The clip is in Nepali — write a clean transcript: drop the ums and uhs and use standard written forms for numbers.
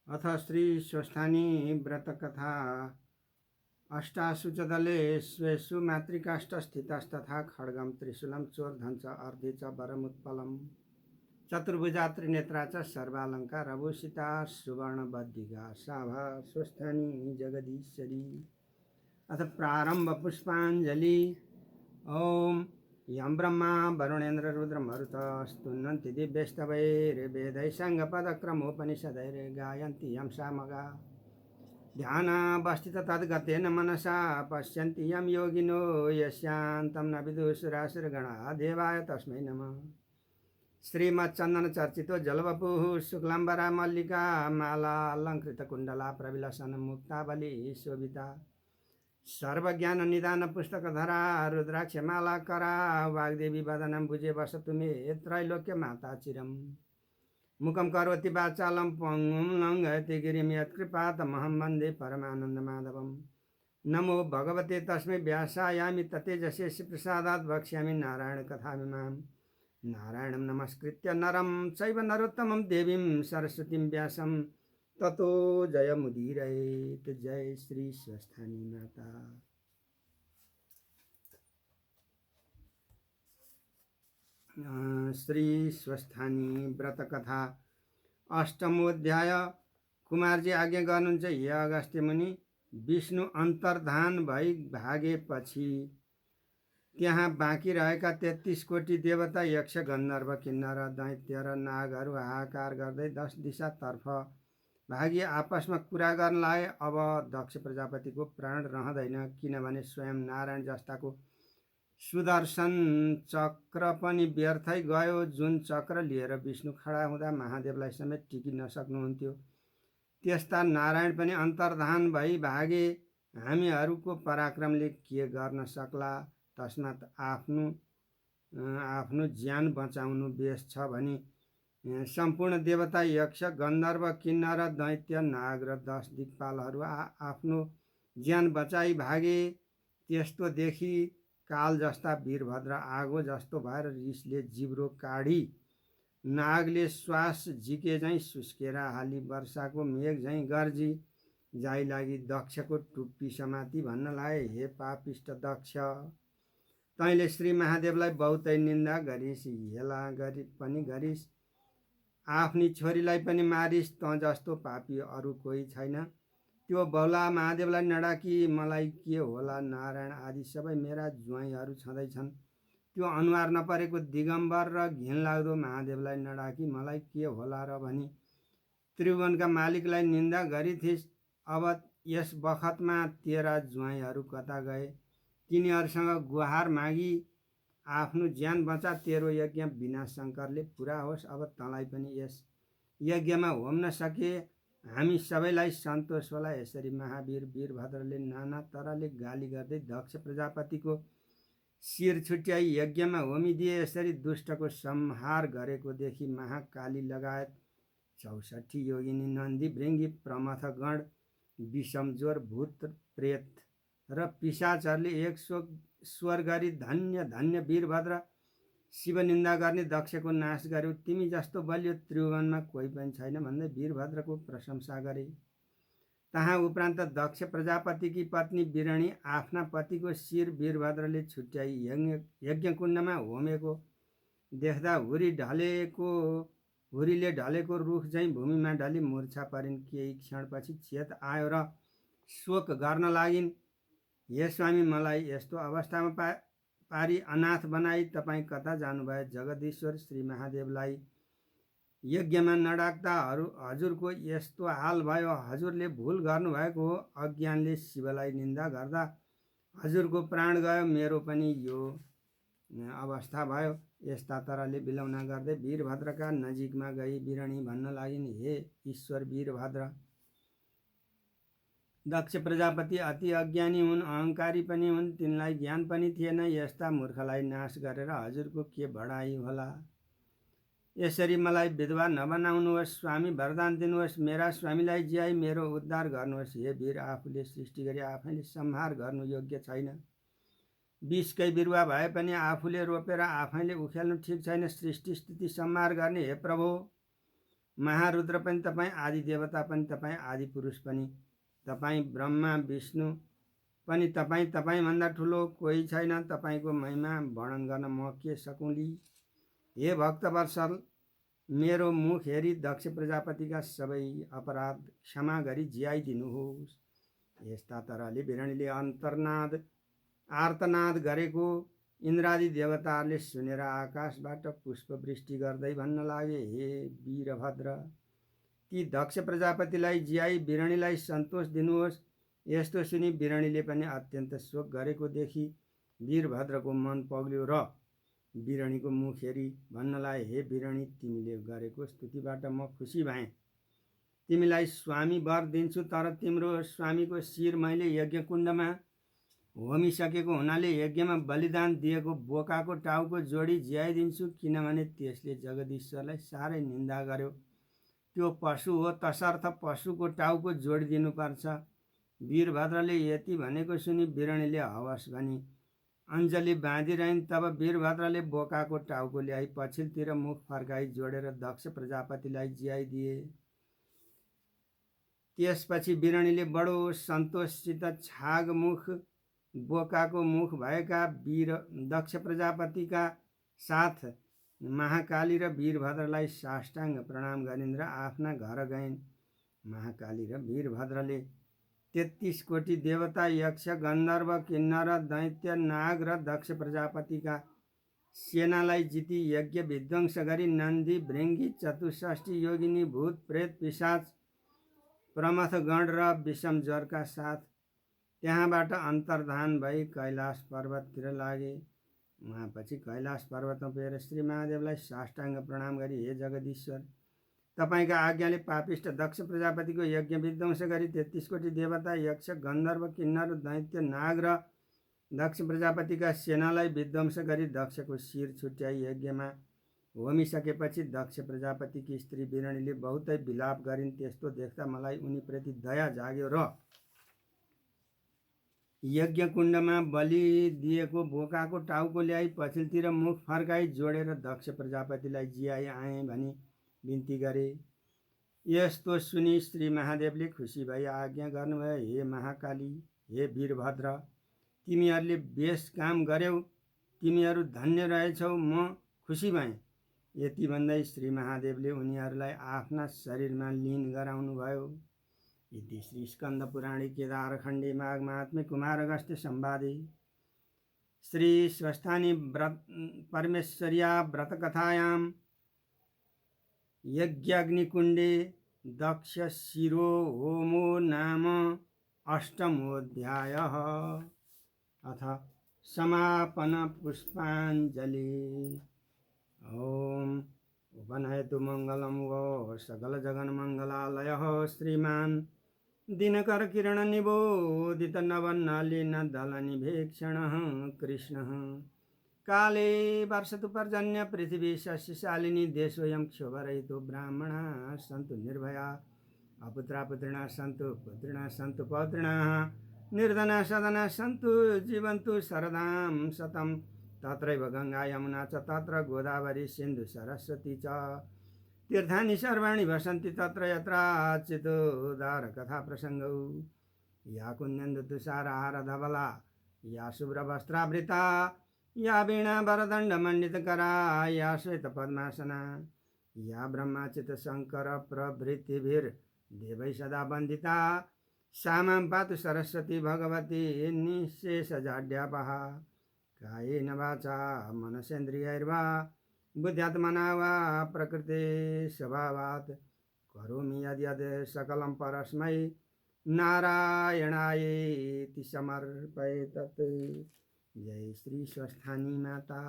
अथ श्री स्वस्थानी व्रतकथा अष्टासु च दले स्वेषु मातृकाष्ठस्थितस्तथा खड्गं त्रिशूलं चोर्धं च अर्धे च वरमुत्पलं चतुर्भुजा त्रिनेत्रा च सर्वालङ्कारभूषिता सुवर्णबद्धिका शाभा स्वस्थानी जगदीश्वरी। अथ प्रारंभ पुष्पांजलि। ओम यं ब्रह्मा वरुणेन्द्र रुद्रमरुत स्तुन्वन्ति दिव्यस्तवैर्वेदैः साङ्गपदक्रमोपनिषदैर्गायन्ति यं सामगा ध्यानावस्थित तद्गतेन मनसा पश्यन्ति यं योगिनो यस्यान्तं न विदुषुरासुरगणा देवाय तस्मै नमः। श्रीमच्चन्दनचर्चितो जलवपुः शुक्लाम्बरा मल्लिका माला अलङ्कृतकुण्डला प्रविलसन मुक्तावली शोभिता सर्वज्ञान निदान पुस्तकधरा रुद्राक्षमाला करा वाग्देवी वदनं भुजे वसतु मे त्रैलोक्य माता चिरम् मुखं करोति वाचालं पङ्गुं लङ्घयति गिरिं यत्कृपातमहं वन्दे परमानन्दमाधवम्। नमो भगवते तस्मै व्यासायामि ततेजसे श्रीप्रसादात् वक्ष्यामि नारायणकथामिमां। नारायणं नमस्कृत्य नरं चैव नरोत्तमं देवीं सरस्वतीं व्यासं ततो जयमुदीरयेत्। जय श्री स्वस्थानी माता। श्री स्वस्थानी व्रत कथा अष्टमोध्याय। कुमारजी आज्ञा गर्नुहुन्छ हे अगस्त्य मुनि, विष्णु अन्तर्धान भई भागेपछि त्यहाँ बाँकी रहेका 33 कोटी देवता यक्ष गन्धर्व किन्नर दैत्य र नागहरू हाहाकार गर्दै 10 दिशातर्फ भागी आपसमा कुरा गर्न लागे। अब दक्ष प्रजापतिको प्राण रहँदैन, किनभने स्वयं नारायण जस्ताको सुदर्शन चक्र पनि व्यर्थै गयो। जुन चक्र लिएर विष्णु खडा हुँदा महादेवलाई समेत टिकि नसक्नुहुन्थ्यो, त्यस्ता नारायण पनि अन्तर्धान भई भागे। हामीहरूको पराक्रमले के गर्न सक्ला? तस्मात् आफ्नो ज्यान बचाउनु बेस छ भनी सम्पूर्ण देवता यक्ष गन्धर्व किन्नर दैत्य नाग र 10 दिक्पालहरू आफ्नो ज्यान बचाई भागे। त्यस्तो देखि काल जस्ता वीरभद्र आगो जस्तो भएर रिसले जिब्रो काढी नागले श्वास झिके झैँ सुस्केर हाली वर्षाको मेघ झैँ गर्जी जाइ लागि दक्षको टुप्पी समाती भन्न लागे, हे पापिष्ट दक्ष, तैँले श्री महादेवलाई बहुतै निन्दा गरिस्, हेला गरी पनि गरिस्, आफ्नी छोरीलाई पनि मारिस्। तँ जस्तो पापी अरू कोही छैन। त्यो बौला महादेवलाई नडाकी मलाई के होला? नारायण आदि सबै मेरा ज्वाइँहरू छँदैछन्। त्यो अनुहार नपरेको दिगम्बर र घिनलाग्दो महादेवलाई नडाकी मलाई के होला र भनी त्रिभुवनका मालिकलाई निन्दा गरिथिस्। अब यस बखतमा तेरा ज्वाइँहरू कता गए? तिनीहरूसँग गुहार मागी आफ्नो ज्यान बचा, तेरो यज्ञ बिना शङ्करले पुरा होस्। अब तँलाई पनि यस यज्ञमा होम्न सके हामी सबैलाई सन्तोष होला। यसरी महावीर वीरभद्रले नाना तरले गाली गर्दै दक्ष प्रजापतिको शिर छुट्याई यज्ञमा होमिदिए। यसरी दुष्टको संहार गरेको देखि महाकाली लगायत 64 योगिनी नन्दी भृङ्गी प्रमथ गण विषमज्वर भूत प्रेत र पिशाचहरूले एक स्वर गरी धन्य धन्य वीरभद्र, शिव निन्दा गर्ने दक्षको नाश गर्यो। तिमी जस्तो बलियो त्रिभुवनमा कोही पनि छैन भन्दै वीरभद्रको प्रशंसा गरे। तहाँ उपरान्त दक्ष प्रजापतिकी पत्नी बिरणी आफ्ना पतिको शिर वीरभद्रले छुट्याई यज्ञकुण्डमा होमेको देख्दा हुरीले ढलेको रुख झैँ भूमिमा ढली मूर्छा परिन्। केही क्षणपछि चेत आयो र शोक गर्न लागिन्। हे स्वामी, मलाई यस्तो अवस्थामा पारी अनाथ बनाई तपाईँ कता जानुभयो? जगदीश्वर श्री महादेवलाई यज्ञमा नडाक्दा हजुरको यस्तो हाल भयो। हजुरले भुल गर्नुभएको हो। अज्ञानले शिवलाई निन्दा गर्दा हजुरको प्राण गयो, मेरो पनि यो अवस्था भयो। यस्ता तरले बिलौना गर्दै वीरभद्रका नजिकमा गई बिरणी भन्न लागिन्, हे ईश्वर वीरभद्र, दक्ष प्रजापति अति अज्ञानी हुन्, अहङ्कारी पनि हुन्, तिनलाई ज्ञान पनि थिएन। यस्ता मूर्खलाई नाश गरेर हजुरको के बढाइ होला? यसरी मलाई विधवा नबनाउनुहोस् स्वामी, वरदान दिनुहोस्। मेरा स्वामीलाई जियाई मेरो उद्धार गर्नुहोस्। हे वीर, आफूले सृष्टि गरी आफैले संहार गर्नु योग्य छैन। विषकै बिरुवा भए पनि आफूले रोपेर आफैले उखेल्नु ठिक छैन। सृष्टि स्थिति संहार गर्ने हे प्रभु, महारुद्र पनि तपाईँ, आदि देवता पनि तपाईँ, आदि पुरुष पनि तपाईँ, ब्रह्मा विष्णु पनि तपाईँ, तपाईँभन्दा ठुलो कोही छैन। तपाईँको महिमा वर्णन गर्न म के सकौँली। हे भक्तवत्सल, मेरो मुख हेरी दक्ष प्रजापतिका सबै अपराध क्षमा गरी जियाइदिनुहोस्। यस्ता तरहले बिरणीले आर्तनाद गरेको इन्द्रादि देवताहरूले सुनेर आकाशबाट पुष्पवृष्टि गर्दै भन्न लागे, हे वीरभद्र, ती दक्ष प्रजापतिलाई जियाई बिरणीलाई सन्तोष दिनुहोस्। यस्तो सुनि बिरणीले पनि अत्यन्त शोक गरेको देखि वीरभद्रको मन पग्ल्यो र बिरणीको मुख हेरी भन्न लागे, हे बिरणी, तिमीले गरेको स्तुतिबाट म खुसी भएँ। तिमीलाई स्वामी वर दिन्छु, तर तिम्रो स्वामीको शिर मैले यज्ञकुण्डमा होमिसकेको हुनाले यज्ञमा बलिदान दिएको बोकाको टाउको जोडी जियाइदिन्छु, किनभने त्यसले जगदीश्वरलाई साह्रै निन्दा गर्यो। त्यो पशु हो, तसर्थ पशुको टाउको जोडिदिनुपर्छ। वीरभद्रले यति भनेको सुनि बिरणीले हवस् भनी अञ्जली बाँधिरहन्। तब वीरभद्रले बोकाको टाउको ल्याई पछिल्तिर मुख फर्काई जोडेर दक्ष प्रजापतिलाई जियाइदिए। त्यसपछि बिरणीले बडो सन्तोषसित छागमुख बोकाको मुख भएका दक्ष प्रजापतिका साथ महाकाली र वीरभद्रलाई साष्टाङ्ग प्रणाम गरिन् र आफ्ना घर गइन्। महाकाली र वीरभद्रले 33 कोटी देवता, यक्ष, गन्धर्व, किन्नर, दैत्य, नाग र दक्ष प्रजापतिका सेनालाई जिती यज्ञ विध्वंस गरी नन्दी, भृङ्गी, 64 योगिनी, भूत, प्रेत, पिशाच, प्रमथगण र विषम ज्वरका साथ त्यहाँबाट अन्तर्धान भई कैलाश पर्वततिर लागे। उहाँपछि कैलाश पर्वतमा पुगेर श्री महादेवलाई साष्टाङ्ग प्रणाम गरी, हे जगदीश्वर, तपाईँका आज्ञाले पापिष्ट दक्ष प्रजापतिको यज्ञ विध्वंस गरी 33 कोटी देवता, यक्ष, गन्धर्व, किन्नर, दैत्य, नाग र दक्ष प्रजापतिका सेनालाई विध्वंस गरी दक्षको शिर छुट्याई यज्ञमा होमिसकेपछि दक्ष प्रजापतिकी स्त्री बिरणीले बहुतै विलाप गरिन्। त्यस्तो देख्दा मलाई उनीप्रति दया जाग्यो र यज्ञकुण्डमा बलि दिएको बोकाको टाउको ल्याई पछिल्तिर मुख फर्काई जोडेर दक्ष प्रजापतिलाई जियाई आएँ भनी बिन्ती गरे। यस्तो सुनि श्री महादेवले खुसी भई आज्ञा गर्नुभयो, हे महाकाली, हे वीरभद्र, तिमीहरूले बेस काम गर्यौ, तिमीहरू धन्य रहेछौ, म खुसी भएँ। यति भन्दै श्री महादेवले उनीहरूलाई आफ्ना शरीरमा लीन गराउनुभयो। इति श्री स्कन्द पुराणे केदारखण्डे माघ महात्म्ये कुमार अगस्त्य संवादे श्री स्वस्थानी परमेश्वर्या व्रतकथायां यज्ञाग्निकुण्डे दक्ष शिरो होमो नाम अष्टमोऽध्यायः। अथ समापन पुष्पाञ्जलि। ओम उपनयतु मङ्गलं वो सकल जगन्मङ्गलालयः श्रीमान् दिनकर किरण निबोधित नवनलिन दलनिभेक्षणः कृष्णः। काले वर्षतु पर्जन्य पृथिवी सस्यशालिनी देशोऽयं क्षोभरहितो ब्राह्मणाः सन्तु निर्भया अपुत्रा पुत्रिणः सन्तु पुत्रिणः सन्तु पौत्रिणः निर्धनाः सदनाः सन्तु जीवन्तु शरदां शतं। तत्रैव गङ्गा यमुना च तत्र गोदावरी सिन्धु सरस्वती च तीर्थानि सर्वाणि वसन्ति तत्र यत्राच्युतोद्धार कथा प्रसङ्गौ। या कुन्दन्तु तुषारहार धवला या शुभ्रवस्त्रावृता या वीणा वरदण्डमण्डितकरा या श्वेतपद्मासना या ब्रह्माच्युत शङ्कर प्रभृतिभिर्देवैः सदा वन्दिता सा मां पातु सरस्वती भगवती निःशेषजाड्यापहा। कायेन वाचा मनसेन्द्रियैर्वा बुद्ध्यात्मना वा प्रकृते स्वभावात् करोमि यद्यद् सकलं परस्मै नारायणायेति समर्पये तत्। जय श्री स्वस्थानी माता।